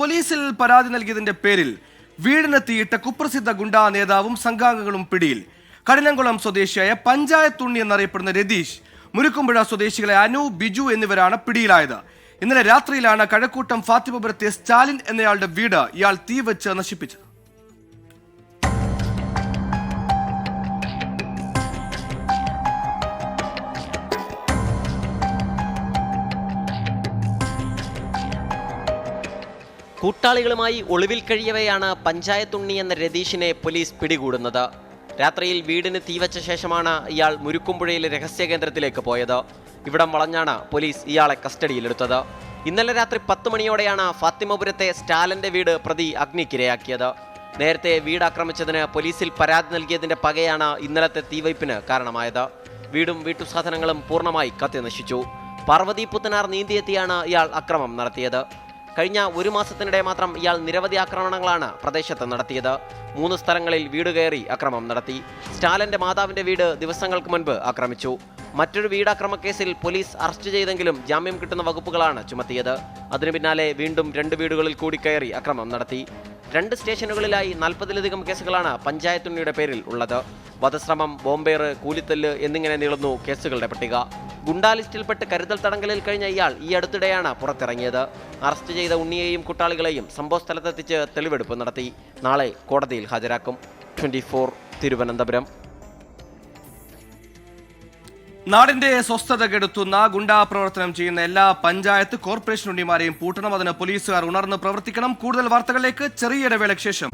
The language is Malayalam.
പോലീസിൽ പരാതി നൽകിയതിന്റെ പേരിൽ വീടിന് തീയിട്ട കുപ്രസിദ്ധ ഗുണ്ടാ നേതാവും സംഘാംഗങ്ങളും പിടിയിൽ. കഠിനംകുളം സ്വദേശിയായ പഞ്ചായത്തുണ്ണി എന്നറിയപ്പെടുന്ന രതീഷ്, മുരുക്കുമ്പുഴ സ്വദേശികളെ അനു, ബിജു എന്നിവരാണ് പിടിയിലായത്. ഇന്നലെ രാത്രിയിലാണ് കഴക്കൂട്ടം ഫാത്തിമപുരത്തെ സ്റ്റാലിൻ എന്നയാളുടെ വീട് ഇയാൾ തീവച്ച് നശിപ്പിച്ചത്. കൂട്ടാളികളുമായി ഒളിവിൽ കഴിയവെയാണ് പഞ്ചായത്തുണ്ണി എന്ന രതീഷിനെ പോലീസ് പിടികൂടുന്നത്. രാത്രിയിൽ വീടിന് തീവച്ച ശേഷമാണ് ഇയാൾ മുരുക്കുംപുഴയിലെ രഹസ്യ കേന്ദ്രത്തിലേക്ക് പോയത്. ഇവിടം വളഞ്ഞാണ് പോലീസ് ഇയാളെ കസ്റ്റഡിയിലെടുത്തത്. ഇന്നലെ രാത്രി 10 മണിയോടെയാണ് ഫാത്തിമപുരത്തെ സ്റ്റാലിന്റെ വീട് പ്രതി അഗ്നിക്കിരയാക്കിയത്. നേരത്തെ വീട് ആക്രമിച്ചതിന് പോലീസിൽ പരാതി നൽകിയതിന്റെ പകയാണ് ഇന്നലത്തെ തീവയ്പ്പിന് കാരണമായത്. വീടും വീട്ടുസാധനങ്ങളും പൂർണ്ണമായി കത്തിനശിച്ചു. പാർവതി പുത്തനാർ നീന്തിയെത്തിയാണ് ഇയാൾ അക്രമം നടത്തിയത്. കഴിഞ്ഞ 1 മാസത്തിനിടെ മാത്രം ഇയാൾ നിരവധി ആക്രമണങ്ങളാണ് പ്രദേശത്ത് നടത്തിയത്. 3 സ്ഥലങ്ങളിൽ വീട് കയറി അക്രമം നടത്തി. സ്റ്റാലിന്റെ മാതാവിന്റെ വീട് ദിവസങ്ങൾക്ക് മുൻപ് ആക്രമിച്ചു. മറ്റൊരു വീടാക്രമ കേസിൽ പോലീസ് അറസ്റ്റ് ചെയ്തെങ്കിലും ജാമ്യം കിട്ടുന്ന വകുപ്പുകളാണ് ചുമത്തിയത്. അതിനു പിന്നാലെ വീണ്ടും 2 വീടുകളിൽ കൂടി കയറി അക്രമം നടത്തി. 2 സ്റ്റേഷനുകളിലായി 40-ലധികം കേസുകളാണ് പഞ്ചായത്തുണ്ണിയുടെ പേരിൽ ഉള്ളത്. വധശ്രമം, ബോംബേറ്, കൂലിത്തല്ല് എന്നിങ്ങനെ നീളുന്നു കേസുകളുടെ പട്ടിക. ഗുണ്ടാ ലിസ്റ്റിൽപ്പെട്ട് കരുതൽ തടങ്കലിൽ കഴിഞ്ഞ ഇയാൾ ഈ അടുത്തിടെയാണ് പുറത്തിറങ്ങിയത്. അറസ്റ്റ് ചെയ്ത ഉണ്ണിയെയും കുട്ടാളികളെയും സംഭവസ്ഥലത്തെത്തിച്ച് തെളിവെടുപ്പ് നടത്തി. നാളെ കോടതിയിൽ ഹാജരാക്കും. 24 തിരുവനന്തപുരം. നാടിന്റെ സ്വസ്ഥത കെടുത്തുന്ന ഗുണ്ടാ പ്രവർത്തനം ചെയ്യുന്ന എല്ലാ പഞ്ചായത്ത് കോർപ്പറേഷൻ ഉണ്ണിമാരെയും പൂട്ടണം. അതിന് പോലീസുകാർ ഉണർന്ന് പ്രവർത്തിക്കണം. കൂടുതൽ വാർത്തകളിലേക്ക് ചെറിയ ഇടവേളയ്ക്ക് ശേഷം.